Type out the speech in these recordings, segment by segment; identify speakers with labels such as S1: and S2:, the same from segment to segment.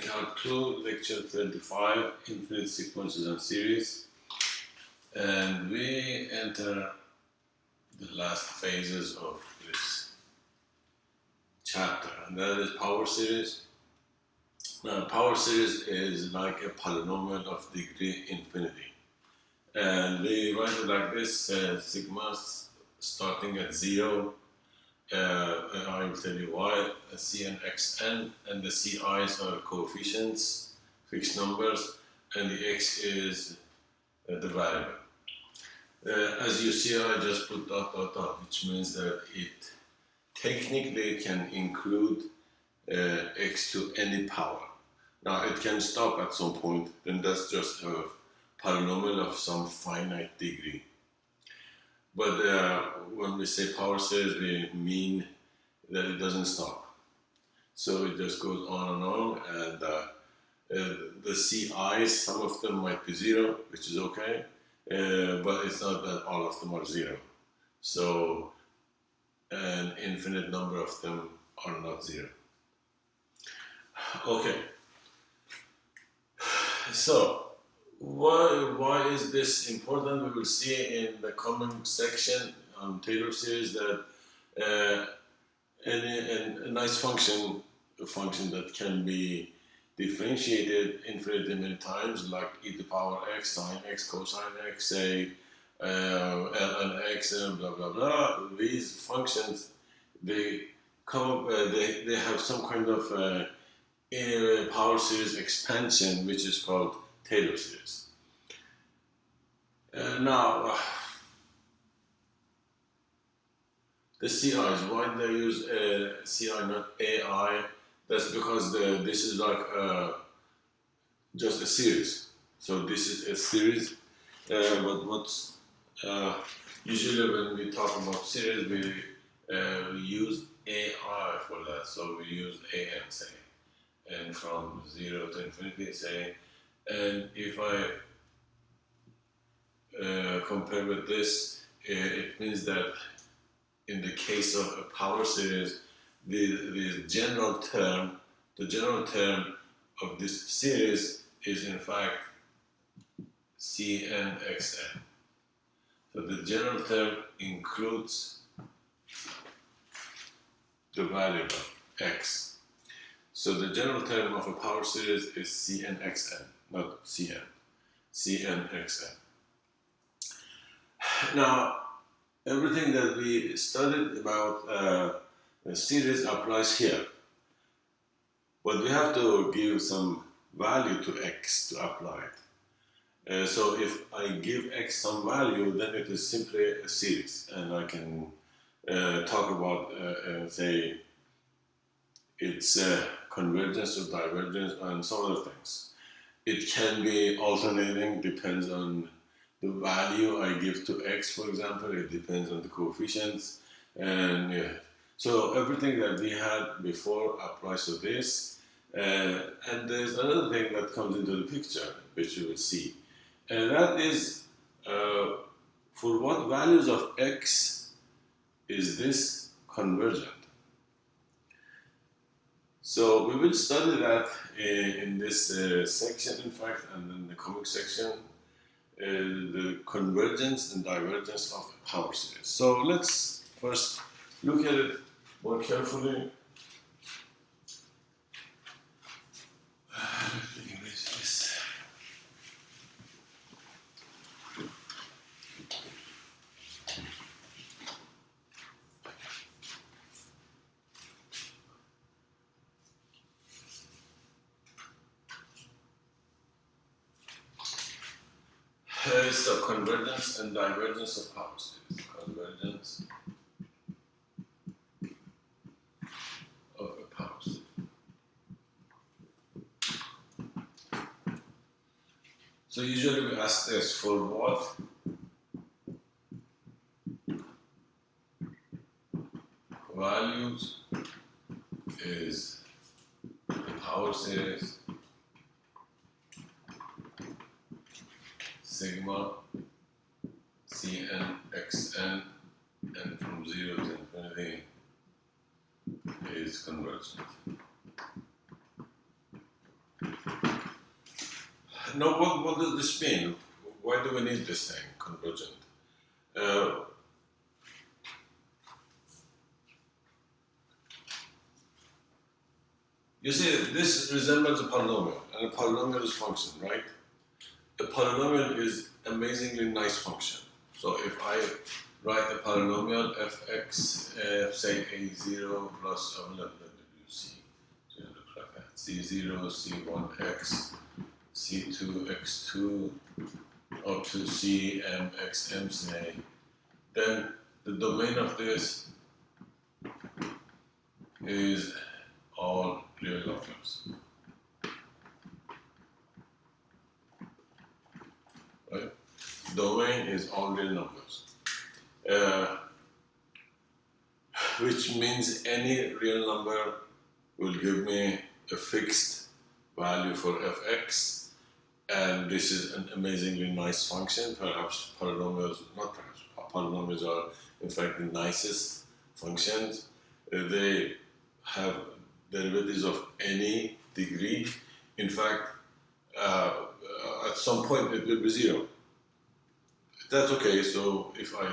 S1: Calc 2, lecture 35, infinite sequences and series. And we enter the last phases of this chapter, and that is power series. Now, power series is like a polynomial of degree infinity. And we write it like this, sigma starting at 0, and I will tell you why, Cn xn, and the Ci's are coefficients, fixed numbers, and the x is the variable. As you see, I just put dot dot dot, which means that it technically can include x to any power. Now it can stop at some point, then that's just a polynomial of some finite degree. But when we say power series, we mean that it doesn't stop. So it just goes on, and the Ci's, some of them might be 0, which is okay, but it's not that all of them are 0. So an infinite number of them are not 0. Okay. So why is this important? We will see in the coming section on Taylor series that a nice function, a function that can be differentiated infinitely many times, like e to the power x, sine x, cosine x, say ln x, and blah blah blah. These functions, they have some kind of power series expansion, which is called Taylor series. Now, the Ci's, why do they use Ci, not Ai? That's because this is like just a series. So this is a series, but what's usually when we talk about series, we use Ai for that. So we use An, say, and from 0 to infinity, say. And if I compare with this, it means that in the case of a power series, the general term of this series is in fact Cn xn. So the general term includes the variable x. So the general term of a power series is Cn xn, not Cn. Cn xn. Now, everything that we studied about the series applies here. But we have to give some value to x to apply it. So if I give x some value, then it is simply a series. And I can talk about, say, its convergence or divergence and some other things. It can be alternating, depends on the value I give to x, for example. It depends on the coefficients, and yeah. So everything that we had before applies to this, and there's another thing that comes into the picture, which you will see, and that is for what values of x is this convergent? So we will study that in this section, in fact, and in the coming section, the convergence and divergence of a power series. So let's first look at it more carefully. Let me erase this. So convergence and divergence of power series. Convergence of a power series. So usually we ask this, for what values is the power series sigma Cn xn, and from 0 to infinity is convergent. Now, what does this mean? Why do we need this thing, convergent? Uh, you see, this resembles a polynomial, and a polynomial is function, right? A polynomial is amazingly nice function. So if I write a polynomial fx, say a0 plus, let me do c, so it looks like that, c0, c1x, c2x2, up to cmxm, say, then the domain of this is all real numbers, right? Domain is all real numbers, which means any real number will give me a fixed value for fx, and this is an amazingly nice function. Perhaps polynomials, not perhaps, polynomials are in fact the nicest functions. They have derivatives of any degree. In fact, at some point it will be zero. That's okay, so if I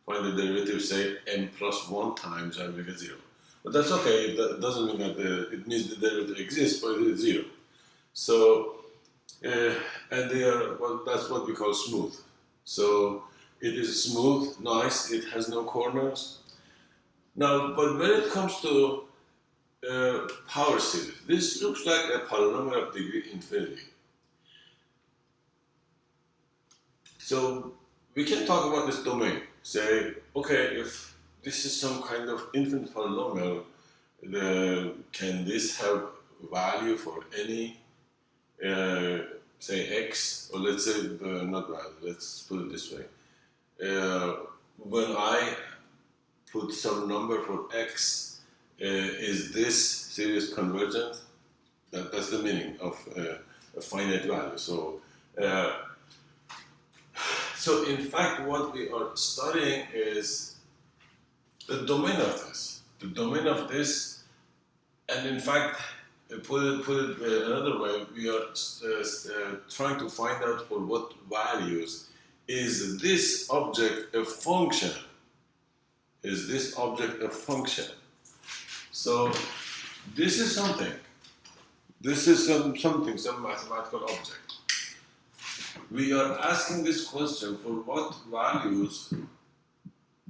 S1: find the derivative, say n plus 1 times, I will get 0. But that's okay, that doesn't mean that it means the derivative exists, but it is 0. So, and they are, well, that's what we call smooth. So it is smooth, nice, it has no corners. Now, but when it comes to power series, this looks like a polynomial of degree infinity. So we can talk about this domain. Say, okay, if this is some kind of infinite polynomial, can this have value for any, say, x, or let's say, not value, let's put it this way. When I put some number for x, is this series convergent? That's the meaning of a finite value. So in fact, what we are studying is the domain of this. The domain of this, and in fact, put it another way, we are trying to find out for what values is this object a function. Is this object a function? So this is something. This is some mathematical object. We are asking this question, for what values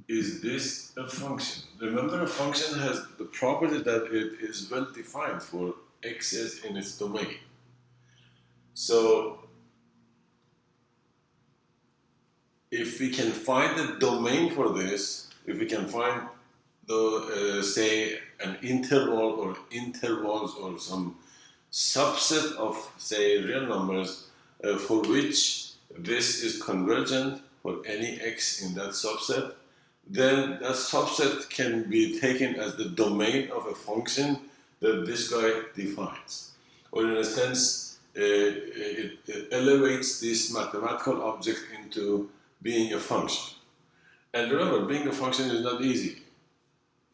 S1: is this a function? Remember, a function has the property that it is well defined for x's in its domain. So if we can find the domain for this, if we can find the say an interval or intervals or some subset of say real numbers for which this is convergent for any x in that subset, then that subset can be taken as the domain of a function that this guy defines. Or in a sense, it elevates this mathematical object into being a function. And remember, being a function is not easy.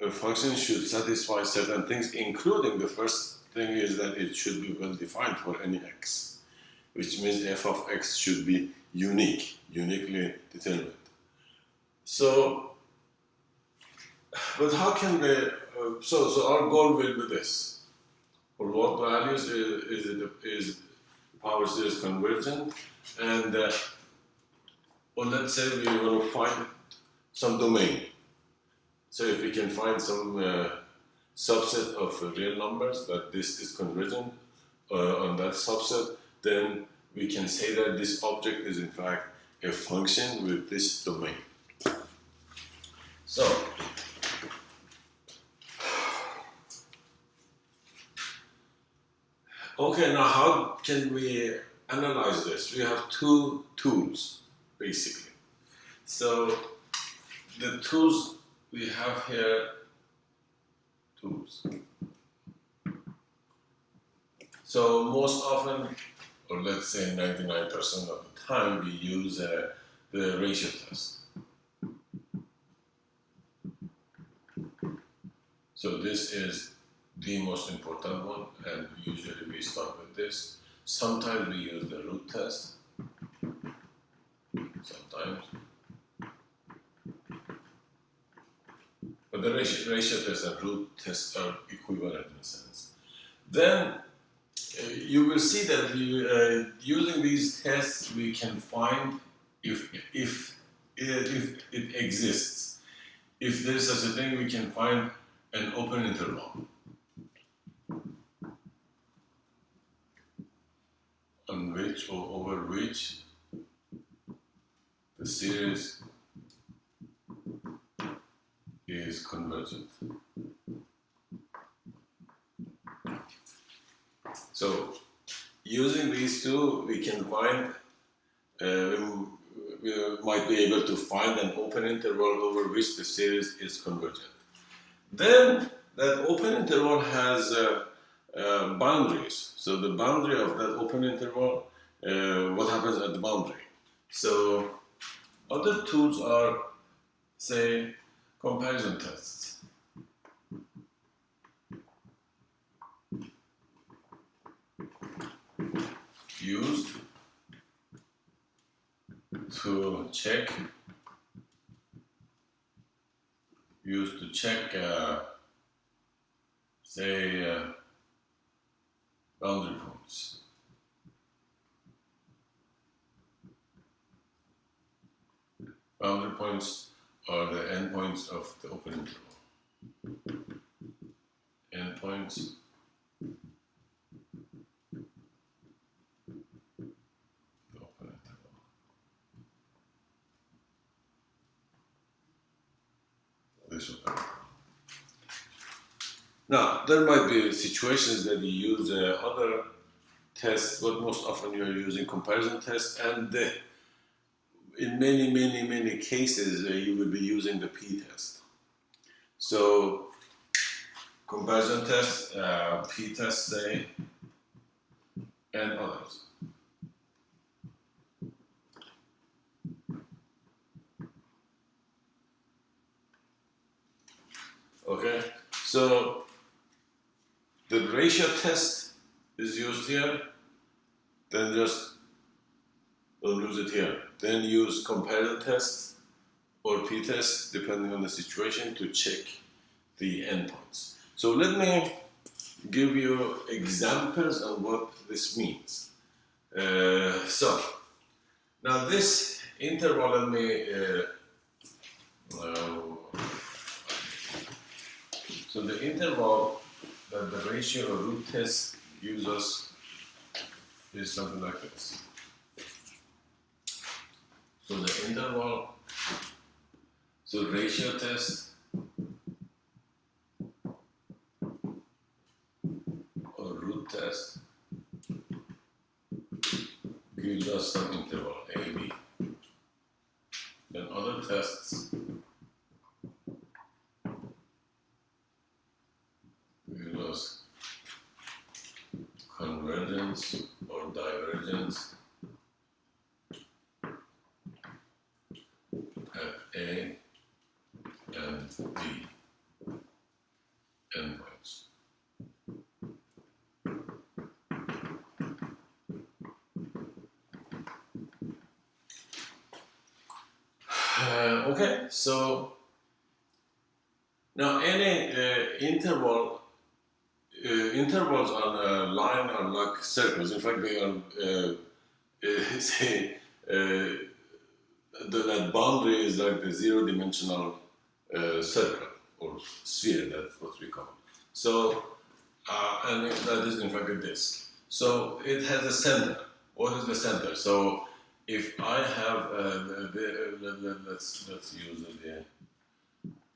S1: A function should satisfy certain things, including the first thing is that it should be well defined for any x, which means f of x should be uniquely determined. So, but how can we, so our goal will be this. For what values is power series convergent? And, or let's say we want to find some domain. So if we can find some subset of real numbers that this is convergent on that subset, then we can say that this object is in fact a function with this domain. So, okay, now how can we analyze this? We have two tools, basically. So, the tools we have here, So most often, or let's say 99% of the time, we use the ratio test. So this is the most important one, and usually we start with this. Sometimes we use the root test, sometimes. But the ratio test and root test are equivalent in a sense. Then you will see that using these tests we can find if it exists. If there is such a thing, we can find an open interval on which or over which the series is convergent. So, using these two, we can find, we might be able to find an open interval over which the series is convergent. Then, that open interval has boundaries. So, the boundary of that open interval, what happens at the boundary? So, other tools are, say, comparison tests. Used to check say boundary points. Boundary points are the endpoints of the open interval. Endpoints the open interval. This will come. Now, there might be situations that you use other tests, but most often you are using comparison tests, and in many cases you will be using the p-test. So, comparison tests, p-test, say, and others. Okay, so the ratio test is used here, then just don't lose it here. Then use comparison tests or p-test, depending on the situation, to check the endpoints. So let me give you examples of what this means. So now this interval, let me so the interval that the ratio or root test gives us is something like this. So the interval, so ratio test or root test gives us some interval AB. Then other tests give us convergence or divergence at A and B endpoints. Okay, so now any intervals on a line are like circles. In fact, they are that boundary is like the zero-dimensional circle or sphere. That's what we call it. So, and that is in fact a disk. So it has a center. What is the center? So if I have let's use it here.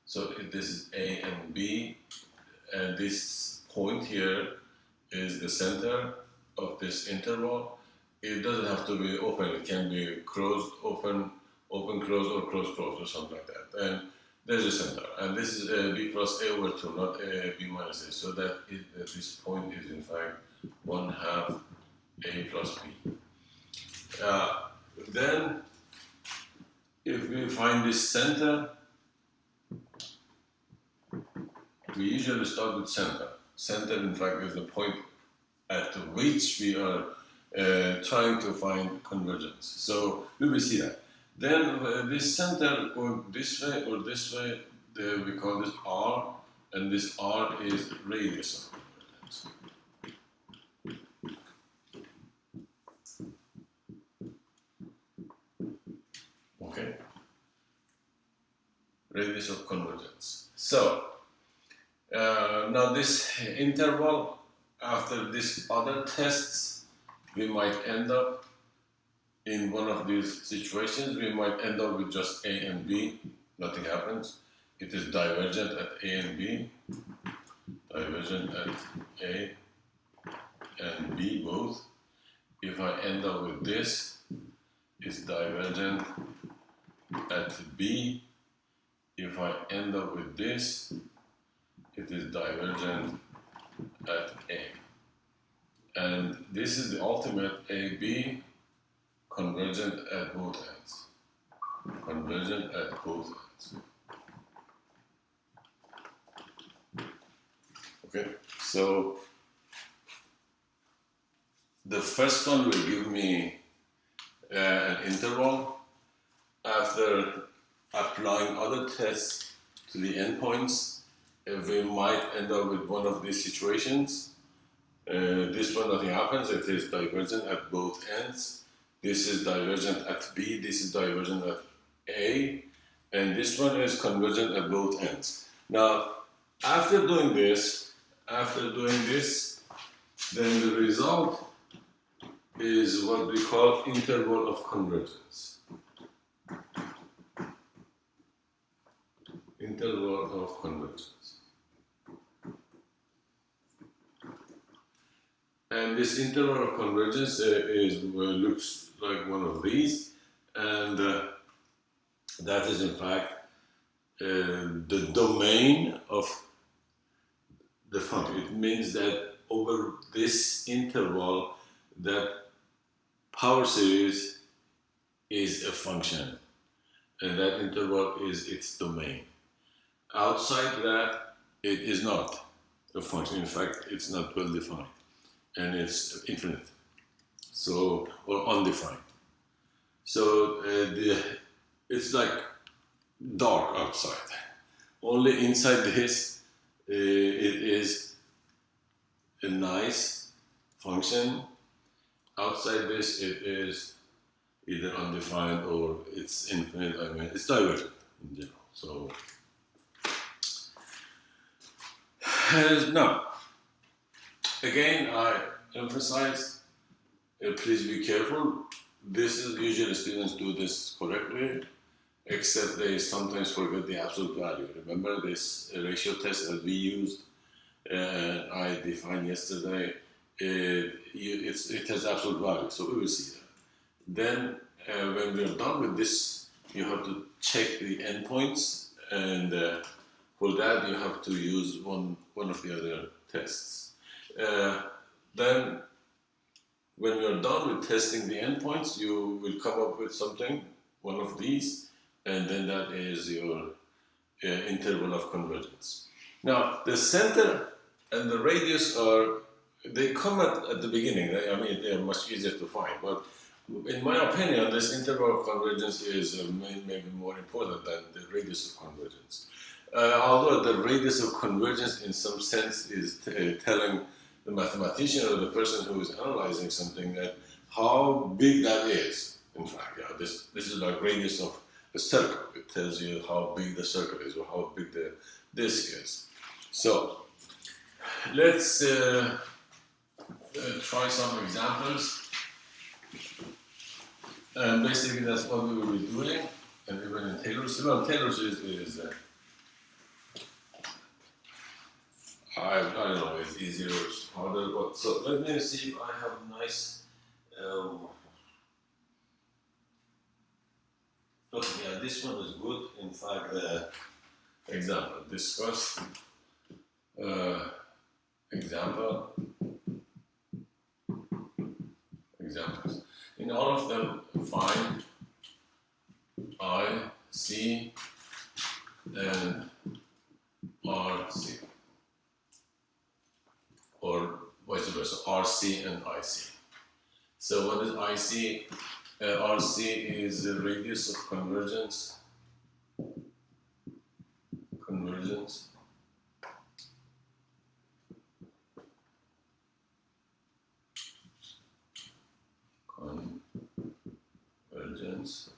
S1: So if this is A and B, and this point here is the center of this interval. It doesn't have to be open. It can be closed, open, open, closed, or closed, closed, or something like that. And there's a center. And this is B plus A over 2, not B minus A. So that this point is in fact 1/2 A plus B. Then, if we find this center, we usually start with center. Center, in fact, is the point at which we are trying to find convergence. So we will see that. Then this center going this way or this way, we call this R, and this R is radius of convergence. Okay, radius of convergence. So now this interval, after these other tests, we might end up in one of these situations. We might end up with just A and B, nothing happens. It is divergent at A and B, divergent at A and B both. If I end up with this, it's divergent at B. If I end up with this, it is divergent at A. And this is the ultimate AB convergent at both ends. Convergent at both ends. Okay, so the first one will give me an interval. After applying other tests to the endpoints, we might end up with one of these situations. This one, nothing happens. It is divergent at both ends. This is divergent at B. This is divergent at A. And this one is convergent at both ends. Now, after doing this, then the result is what we call interval of convergence. Interval of convergence. And this interval of convergence looks like one of these, and that is in fact the domain of the function. It means that over this interval, that power series is a function, and that interval is its domain. Outside that, it is not a function. In fact, it's not well defined, and it's infinite, so, or undefined. So it's like dark outside. Only inside this, it is a nice function. Outside this, it is either undefined or it's infinite. I mean, it's divergent in general. So now, again, I emphasize, please be careful. This is usually students do this correctly, except they sometimes forget the absolute value. Remember this ratio test that we used, I defined yesterday, it has absolute value, so we will see that. Then when we're done with this, you have to check the endpoints, and for that you have to use one of the other tests. Then when you're done with testing the endpoints, you will come up with something, one of these, and then that is your interval of convergence. Now, the center and the radius they come at the beginning. I mean, they're much easier to find, but in my opinion, this interval of convergence is maybe more important than the radius of convergence. Although the radius of convergence in some sense is telling the mathematician or the person who is analyzing something that how big that is. In fact, yeah, this is like radius of a circle. It tells you how big the circle is or how big the disk is. So let's try some examples. And basically that's what we will be doing. And even in Taylor's, well, Taylor's is I don't know, it's easier or harder, but so let me see if I have a nice, okay, yeah, this one is good. In fact, example, discuss, examples. In all of them, find I, C, and RC. Or vice versa, RC and IC. So what is IC? RC is the radius of convergence. Convergence. Convergence.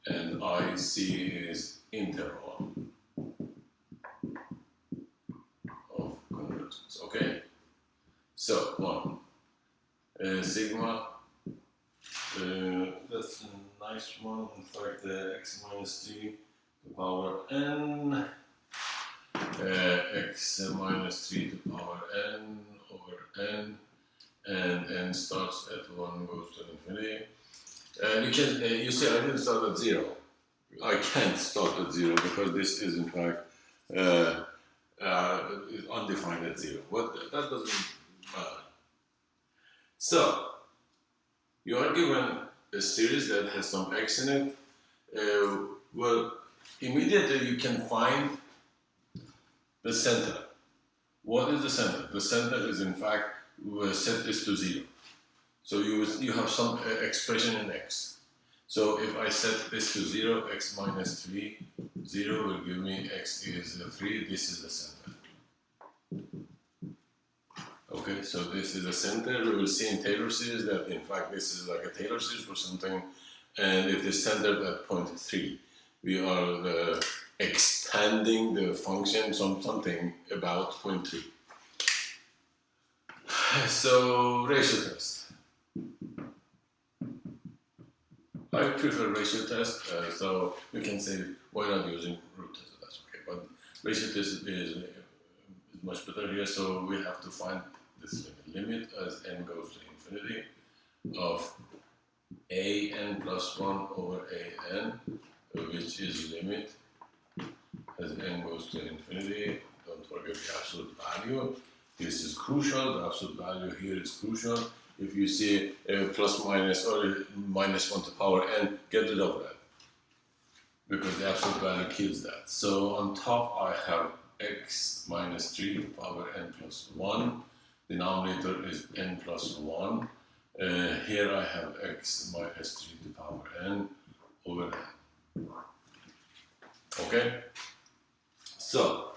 S1: And IC is interval of convergence. Okay. So one sigma. That's a nice one. In fact, x minus 3 to the power n, x minus 3 to the power n over n, and n starts at 1, goes to infinity. You see, I didn't start at 0. I can't start at 0 because this is in fact undefined at 0. That doesn't matter. So you are given a series that has some x in it. Well, immediately you can find the center. What is the center? The center is in fact, we will set this to 0. So you have some expression in x. So if I set this to 0, x minus 3, 0 will give me x is 3, this is the center. Okay, so this is the center. We will see in Taylor series that in fact this is like a Taylor series for something, and it is centered at point 3. We are extending the function something about point 3. So ratio test. I prefer ratio test, so we can say why not using root test, that's okay. But ratio test is much better here, so we have to find this limit as n goes to infinity of an plus 1 over an, which is limit as n goes to infinity. Don't forget the absolute value. This is crucial. The absolute value here is crucial. If you see plus minus or minus 1 to the power n, get rid of that because the absolute value kills that. So on top I have x minus 3 to the power n plus 1. Denominator is n plus 1. Here I have x minus 3 to the power n over n. Okay? So,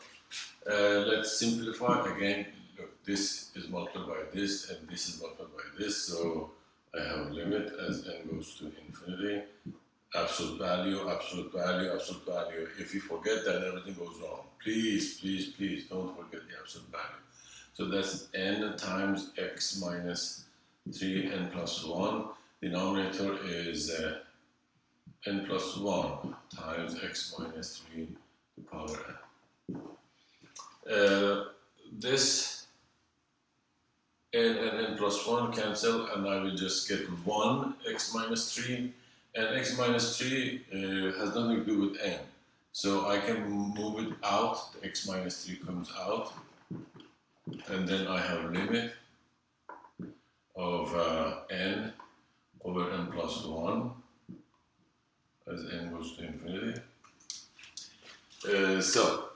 S1: let's simplify again. Look, this is multiplied by this, and this is multiplied by this. So, I have a limit as n goes to infinity. Absolute value, absolute value, absolute value. If you forget that, everything goes wrong. Please, please, please don't forget the absolute value. So that's n times x minus 3n plus 1. Denominator is n plus 1 times x minus 3 to the power n. This n and n plus 1 cancel, and I will just get 1 x minus 3. And x minus 3 has nothing to do with n. So I can move it out, the x minus 3 comes out. And then I have a limit of n over n plus 1 as n goes to infinity. So,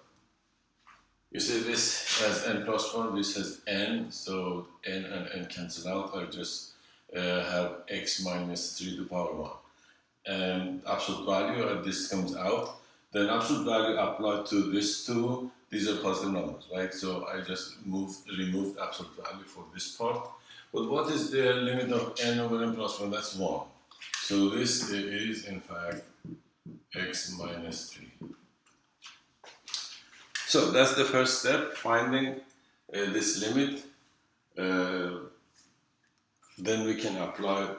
S1: you see this has n plus 1, this has n, so n and n cancel out. I just have x minus 3 to the power 1. And absolute value, this comes out. Then absolute value applied to this 2. These are positive numbers, right? So I just removed absolute value for this part. But what is the limit of n over n plus 1? That's 1. So this is, in fact, x minus 3. So that's the first step, finding this limit. Then we can apply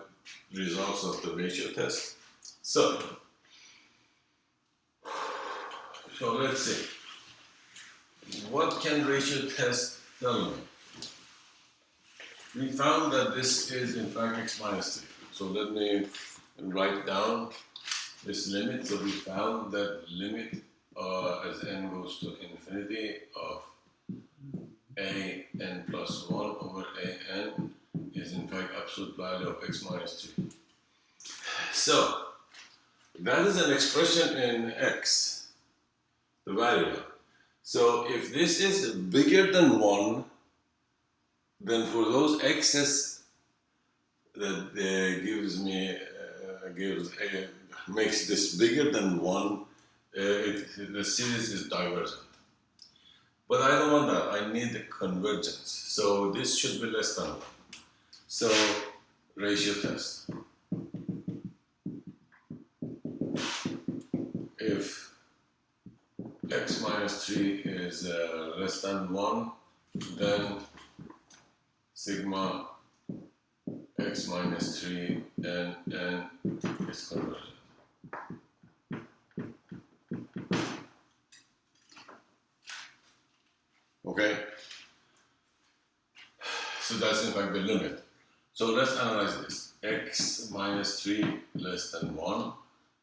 S1: results of the ratio test. So let's see. What can ratio test tell me? We found that this is in fact x minus 3. So let me write down this limit. So we found that limit as n goes to infinity of an plus 1 over an is in fact absolute value of x minus 3. So that is an expression in x, the variable. So if this is bigger than 1, then for those x's that makes this bigger than 1, the series is divergent. But I don't want that. I need the convergence. So this should be less than 1. So ratio test. If x minus 3 is less than 1, then sigma x minus 3 and n is convergent. Okay? So that's in fact the limit. So let's analyze this. X minus 3 less than 1.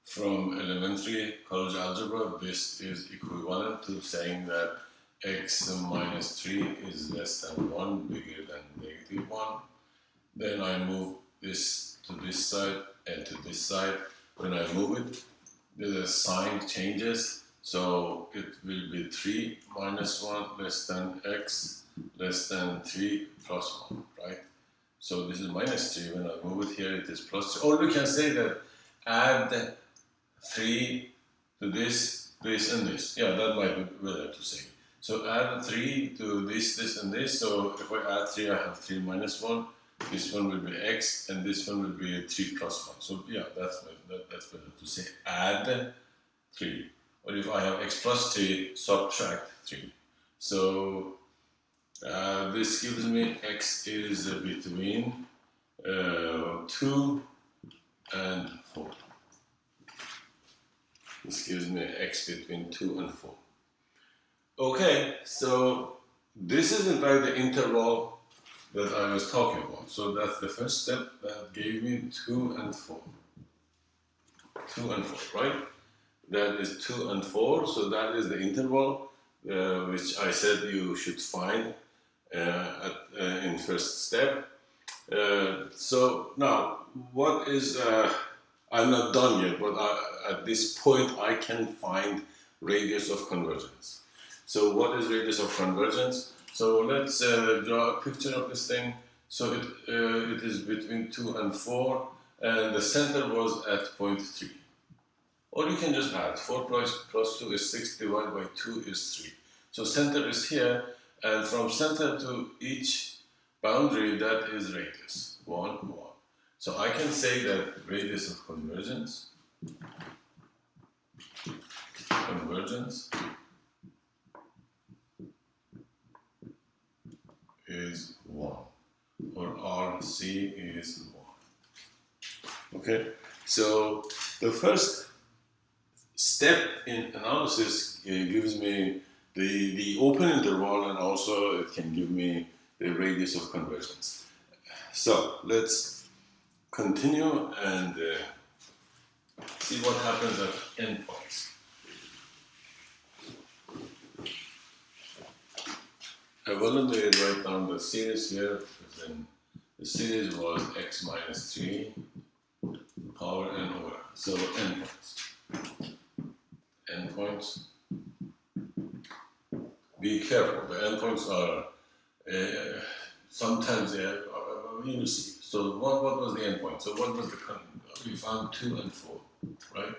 S1: From elementary college algebra, this is equivalent to saying that x minus 3 is less than 1, bigger than negative 1. Then I move this to this side and to this side. When I move it, the sign changes. So it will be 3 minus 1 less than x less than 3 plus 1, right? So this is minus 3. When I move it here, it is plus 3. Or we can say that add 3 to this, this, and this. Yeah, that might be better to say. So add 3 to this, this, and this. So if I add 3, I have 3 minus 1. This one will be x, and this one will be 3 plus 1. So yeah, that's better to say add 3. Or if I have x plus 3, subtract 3. So this gives me x is between 2 and 4. This gives me x between 2 and 4. Okay, so this is in fact the interval that I was talking about. So that's the first step that gave me 2 and 4. 2 and 4, right? That is 2 and 4, so that is the interval which I said you should find in first step. So now, what is, I'm not done yet, but at this point I can find radius of convergence. So what is radius of convergence? So let's draw a picture of this thing. So it is between 2 and 4, and the center was at point 3. Or you can just add 4 plus 2 is 6, divided by 2 is 3. So center is here, and from center to each boundary, that is radius, 1, 1. So I can say that radius of convergence is 1, or RC is 1. Okay, so the first step in analysis gives me the open interval, and also it can give me the radius of convergence. So let's continue and see what happens at endpoints. I voluntarily write down the series here, because then the series was x minus 3 power n over. So endpoints. Endpoints. Be careful. The endpoints are sometimes they are you will see. So what was the endpoint? So what was the we found 2 and 4, right?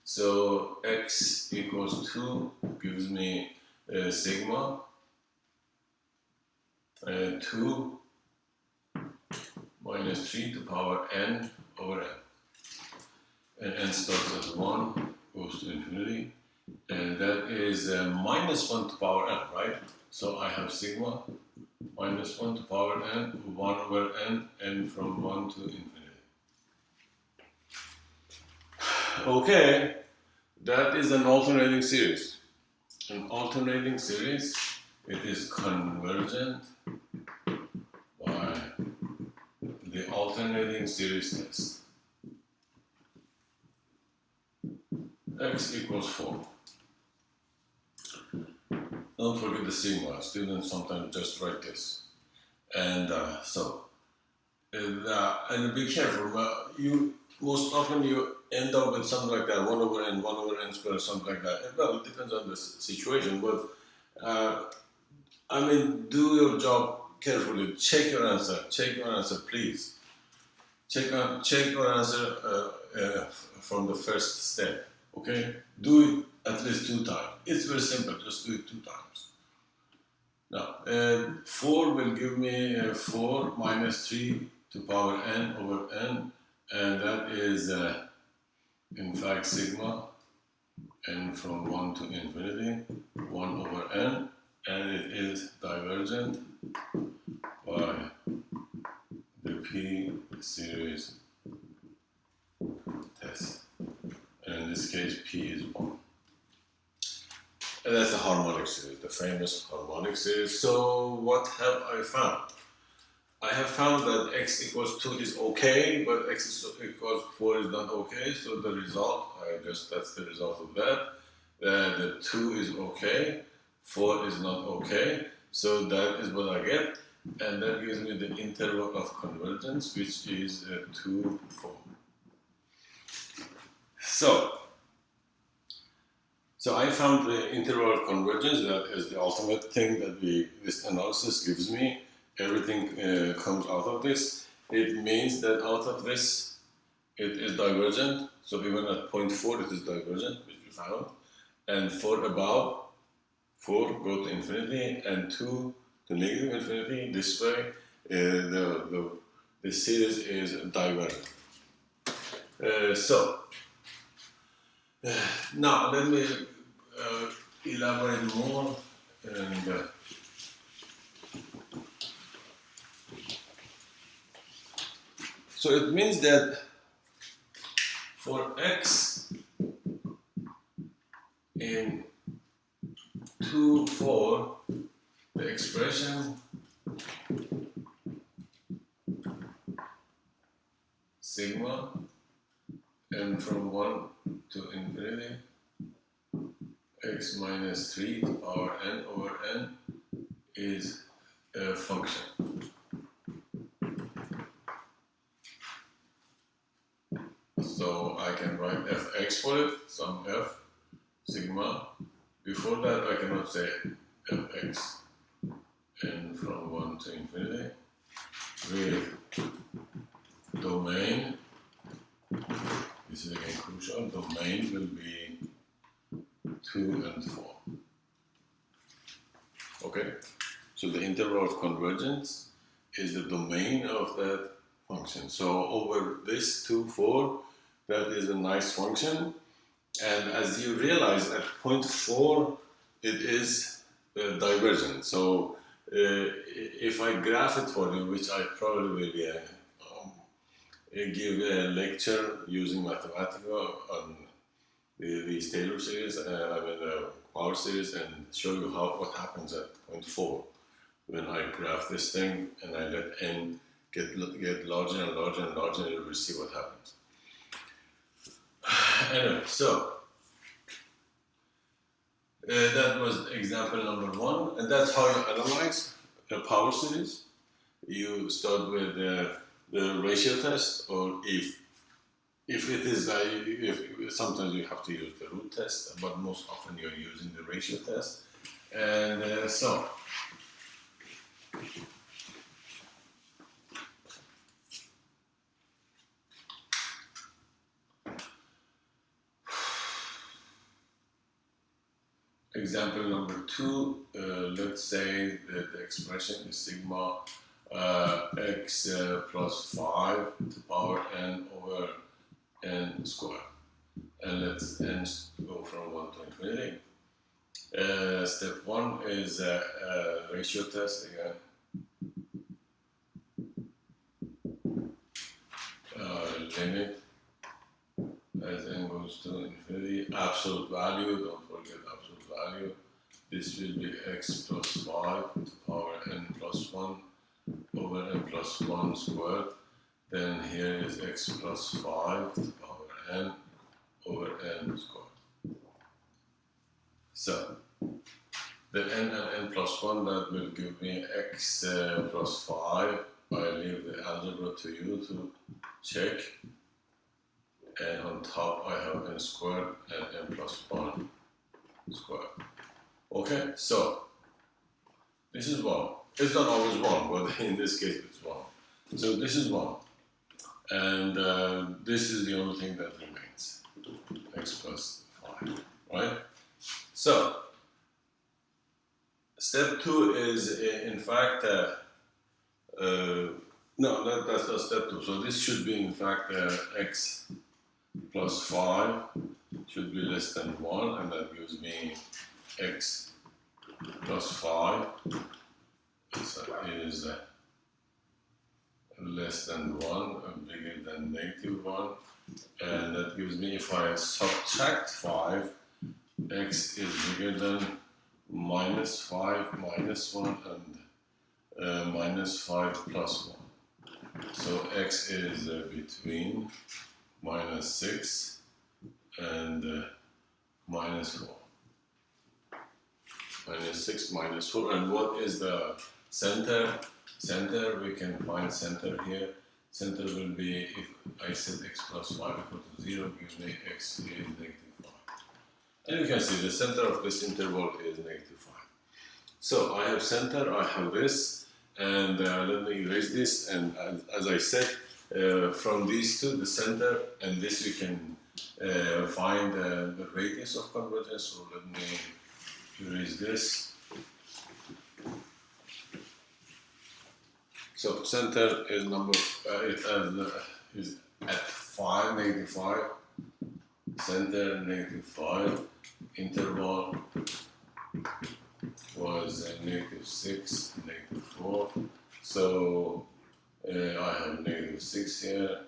S1: So x equals 2 gives me sigma 2 minus 3 to power n over n. And n starts at 1, goes to infinity, and that is minus 1 to power n, right? So I have sigma minus 1 to power n, 1 over n, and from 1 to infinity. Okay, that is an alternating series. An alternating series, it is convergent by the alternating series test. X equals 4. Don't forget the sigma. Students sometimes just write this. And and be careful. Most often you end up with something like that, 1 over n squared, something like that. Well, it depends on the situation, but I mean, do your job carefully. Check your answer, please. check or answer from the first step. Okay, do it at least 2 times. It's very simple. Just do it 2 times. Now, 4 will give me 4 minus 3 to power n over n, and that is in fact sigma n from 1 to infinity 1 over n, and it is divergent by the P series test. And in this case, P is 1. And that's the harmonic series, the famous harmonic series. So what have I found? I have found that x equals 2 is okay, but x equals 4 is not okay. So the result, that's the result of that. The 2 is okay, 4 is not okay. So that is what I get. And that gives me the interval of convergence, which is 2, 4. So I found the interval of convergence. That is the ultimate thing that this analysis gives me. Everything comes out of this. It means that out of this, it is divergent. So even at point 4, it is divergent, which we found. And 4 above, 4 go to infinity, and 2 to negative infinity. This way, the series is divergent. Now let me elaborate more. And so it means that for x in 2, 4, the expression sigma n from 1 to infinity x minus 3 to power n over n is a function. So I can write fx for it, some f, sigma. Before that I cannot say fx n from 1 to infinity with domain. This is again crucial. Domain will be 2 and 4. Okay? So the interval of convergence is the domain of that function. So over this 2, 4, that is a nice function. And as you realize, at point 4, it is divergent. So if I graph it for you, which I probably will give a lecture using Mathematica on these Taylor series, power series, and show you what happens at point 4 when I graph this thing and I let n get larger and larger and larger, and you will see what happens. Anyway, so that was example number 1, and that's how you analyze a power series. You start with the ratio test, or if it is, sometimes you have to use the root test, but most often you're using the ratio test. And so example number 2, let's say that the expression is sigma x plus 5 to power n over n squared. And let's n go from 1 to infinity. Step 1 is a ratio test again. Limit as n goes to infinity. Absolute value, don't forget absolute value. This will be x plus 5 to power n plus 1 over n plus 1 squared. Then here is x plus 5 to power n over n squared. So the n and n plus 1, that will give me x plus 5. I leave the algebra to you to check. And on top I have n squared and n plus 1 squared. Okay, so this is 1. It's not always 1, but in this case it's 1. So this is 1. and this is the only thing that remains, x plus 5, right? So step 2 is in fact no, that's not step 2. So this should be in fact x plus 5 should be less than 1, and that gives me x plus 5 is less than 1 and bigger than -1, and that gives me, if I subtract 5, x is bigger than -5 minus 1 and -5 plus 1. So x is between -6 and -4. -6, -4. And what is the center? Center, we can find center here. Center will be, if I set x plus 5 equal to 0, gives me x is -5. And you can see the center of this interval is -5. So I have center, I have this, and let me erase this. And as I said, from these two, the center and this, we can find the radius of convergence. So let me erase this. So center is is at 5, -5. Center -5. Interval was -6, -4. So I have -6 here,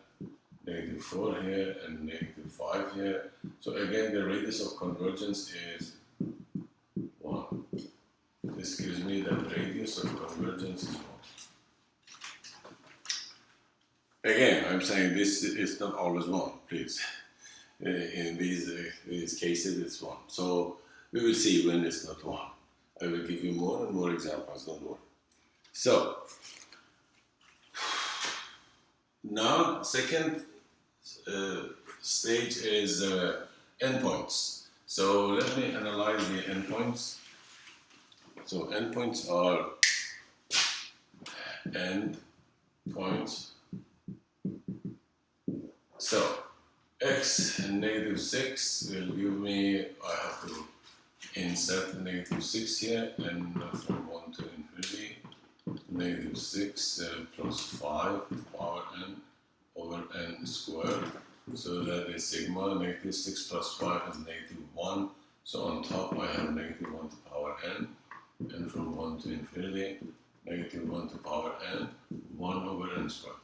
S1: -4 here, and -5 here. So again, the radius of convergence is 1. This gives me that radius of convergence is 1. Again, I'm saying this is not always 1, please. In these cases, it's 1. So we will see when it's not 1. I will give you more and more examples, don't worry. So now, second stage is endpoints. So let me analyze the endpoints. So endpoints are endpoints. So x and -6 will give me, I have to insert -6 here, and from 1 to infinity, -6 plus 5 power n over n squared. So that is sigma. -6 plus 5 is -1. So on top I have -1 to the power n, and from 1 to infinity, -1 to the power n, 1 over n squared.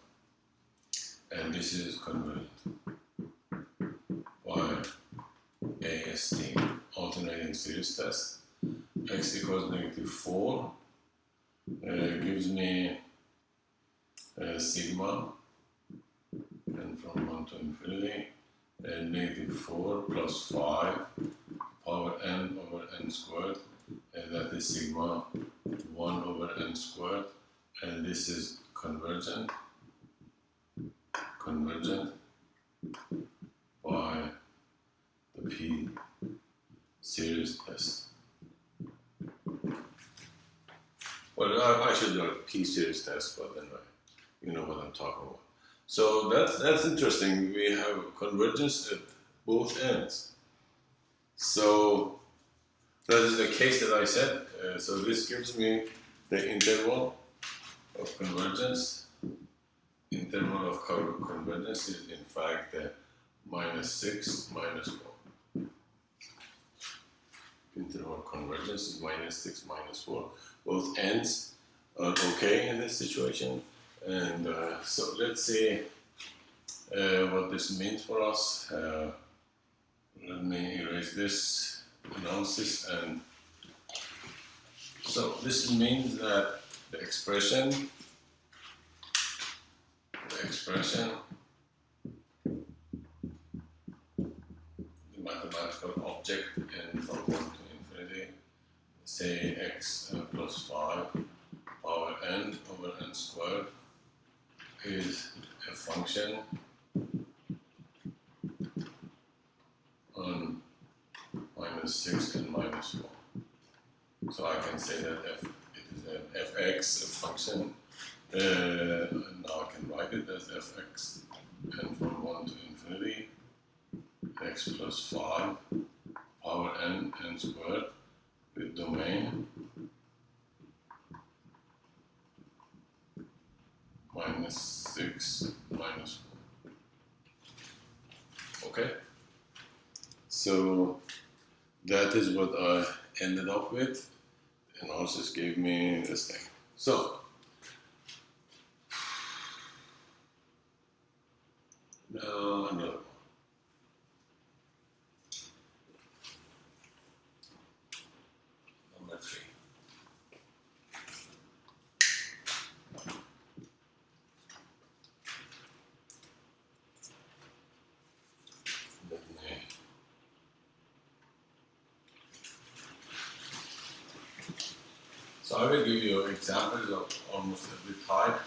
S1: And this is convergent by AST, alternating series test. X equals -4 gives me sigma, and from 1 to infinity, -4 plus 5 power n over n squared, and that is sigma 1 over n squared, and this is convergent by the P series test. Well, I should do a P series test, but anyway, you know what I'm talking about. So that's interesting. We have convergence at both ends. So that is the case that I said. So this gives me the interval of convergence. Interval of convergence is in fact -6, -4. Interval convergence is -6, -4. Both ends are okay in this situation. And so let's see what this means for us. Let me erase this analysis. And so this means that the expression, the mathematical object, and from 1 to infinity, say x plus 5 power n over n squared, is a function on -6 and -4. So I can say that it is a fx, a function, and now I can write it as fx n from 1 to infinity x plus 5 power n squared with domain minus 6 minus 4. Okay, so that is what I ended up with, and also it gave me this thing. So now another one. Number 3. So I will give you examples of almost every type.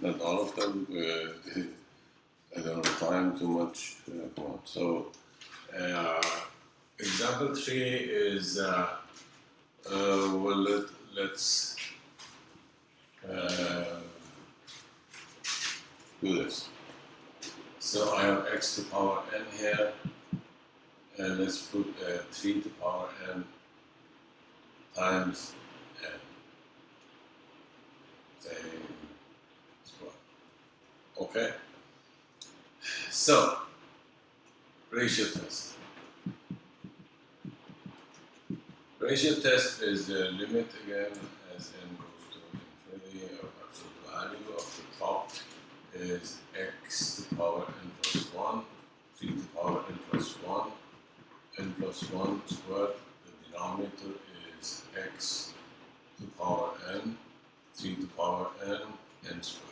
S1: Not all of them. I don't have time too much. Come on. So example 3 is well, let's do this. So I have x to power n here, and let's put 3 to power n times n. Say square. Okay. So ratio test. Ratio test is the limit again as n goes to infinity of absolute value of the top is x to power n plus 1, 3 to power n plus 1, n plus 1 squared. The denominator is x to power n, 3 to power n, n squared.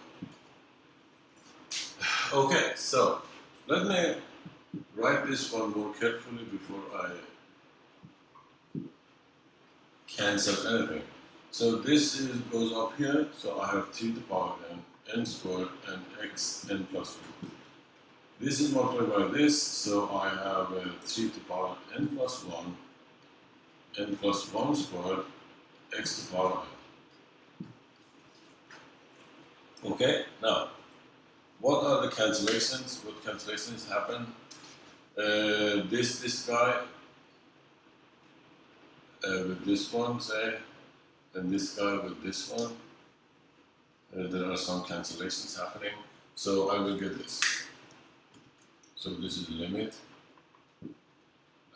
S1: Okay, so let me write this one more carefully before I cancel anything. So this goes up here, so I have 3 to the power n, n squared, and x n plus 1. This is multiplied by this, so I have 3 to the power n plus 1, n plus 1 squared, x to the power n. Okay, now, what are the cancellations? What cancellations happen? This guy with this one, say, and this guy with this one. There are some cancellations happening, so I will get this. So this is limit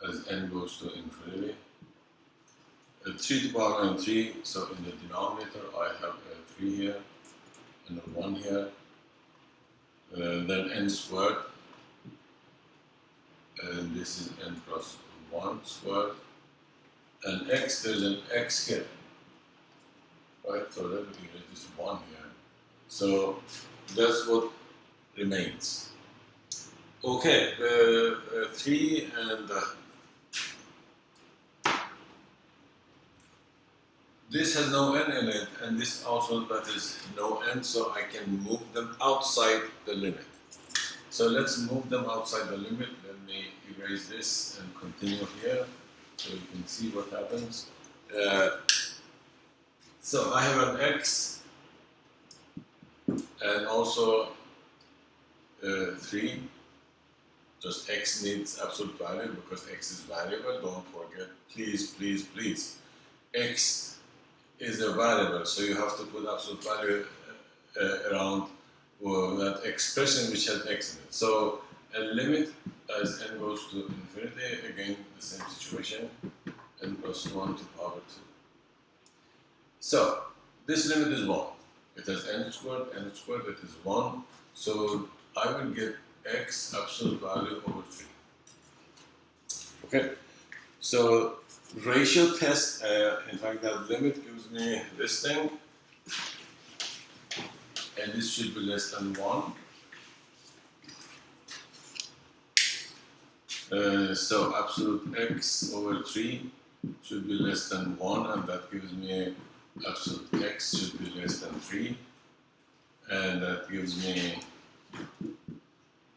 S1: as n goes to infinity. 3 to the power n 3, so in the denominator I have a 3 here and a 1 here. Then n squared, and this is n plus 1 squared. And x, there's an x here, right? So that would be just 1 here. So that's what remains. Okay, 3 and this has no n in it, and this also that is no n, so I can move them outside the limit. So let's move them outside the limit. Let me erase this and continue here, so you can see what happens. So I have an x and also 3. Just x needs absolute value because x is variable. Don't forget, please, please, please. X is a variable, so you have to put absolute value around that expression which has x in it. So a limit as n goes to infinity, again the same situation, n plus 1 to power 2. So this limit is 1. It has n squared, it is 1. So I will get x absolute value over 3. Okay, so ratio test, in fact that limit gives me this thing, and this should be less than 1. So absolute x over 3 should be less than 1, and that gives me absolute x should be less than 3, and that gives me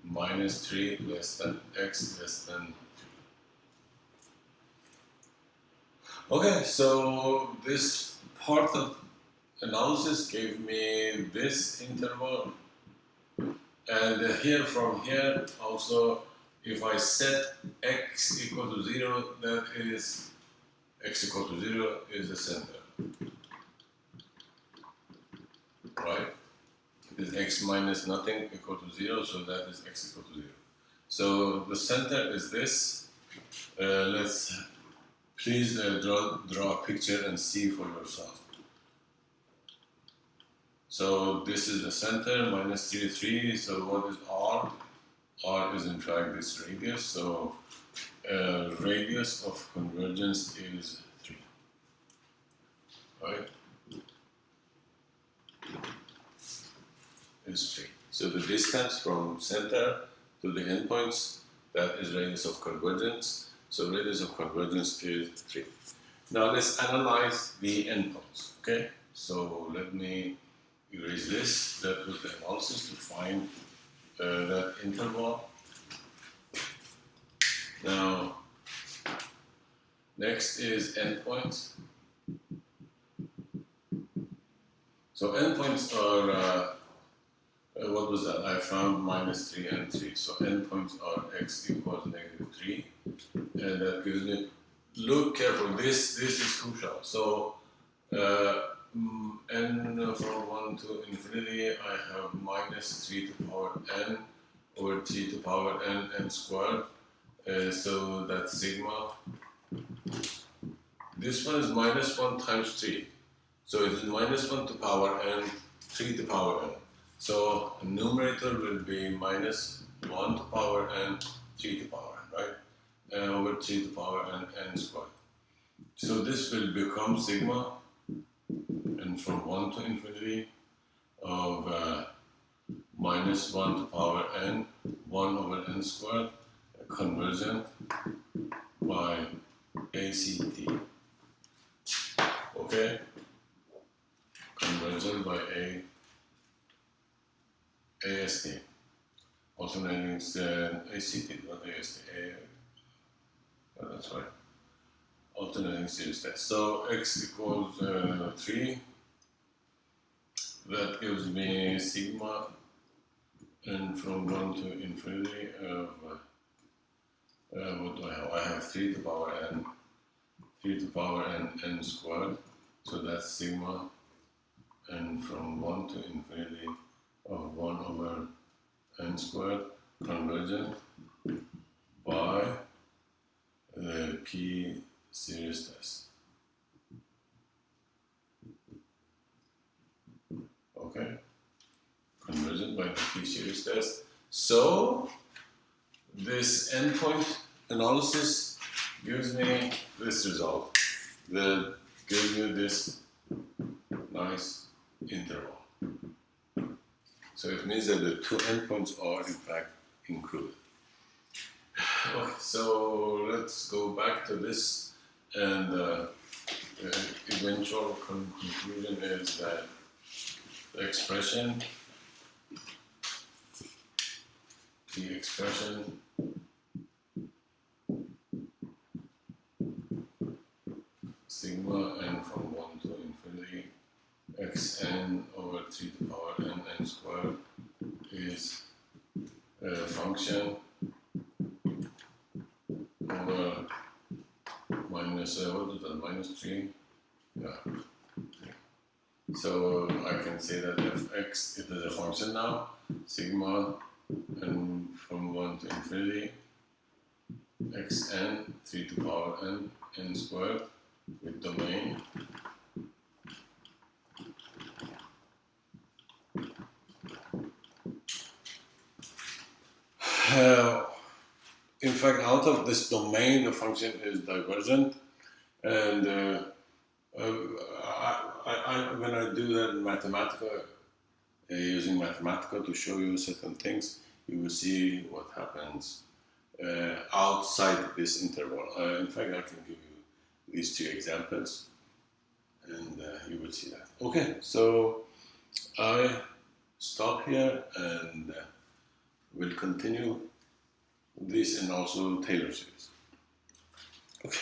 S1: minus 3 less than x less than 3. Okay, so this part of analysis gave me this interval, and here from here also, if I set x equal to 0, that is x equal to 0 is the center, right? It is x minus nothing equal to 0, so that is x equal to 0. So the center is this. Let's please draw a picture and see for yourself. So this is the center, minus 3, 3. So what is r? R is in fact this radius. So radius of convergence is 3, right? Is 3. So the distance from center to the endpoints, that is radius of convergence. So radius of convergence is 3. Now let's analyze the endpoints, okay? So let me erase this, that was the analysis to find that interval. Now, next is endpoints. So endpoints are, what was that? I found minus 3 and 3. So endpoints are x equals negative 3. And that gives me, look careful, this is crucial. So n from 1 to infinity, I have minus 3 to the power n over 3 to the power n squared. So that's sigma. This one is minus 1 times 3. So it is minus 1 to the power n, 3 to the power n. So numerator will be minus 1 to the power n, 3 to the power n, right? And over 3 to the power n squared. So this will become sigma, and from 1 to infinity of minus 1 to the power n, 1 over n squared, convergent by ACT. Okay? Convergent by AST. Alternating ACT, not AST. Oh, that's right. Alternating series test. So x equals 3. That gives me sigma, and from 1 to infinity of what do I have? I have 3 to the power n, 3 to the power n squared. So that's sigma, and from 1 to infinity of 1 over n squared, convergent by the P series test. Okay, convergent by the P series test. So this endpoint analysis gives me this result. That gives you this nice interval. So it means that the two endpoints are in fact included. Okay, so let's go back to this, and the eventual conclusion is that the expression sigma n from 1 to infinity xn over 3 to the power n squared is a function over minus, what is that, minus 3? Yeah. So I can say that fx, it is a function now, sigma n from 1 to infinity xn 3 to the power n squared with domain in fact, out of this domain, the function is divergent, and when I do that in Mathematica, using Mathematica to show you certain things, you will see what happens outside this interval. In fact, I can give you these two examples, and you will see that. Okay, so I stop here, and we'll continue this and also Taylor series. Okay.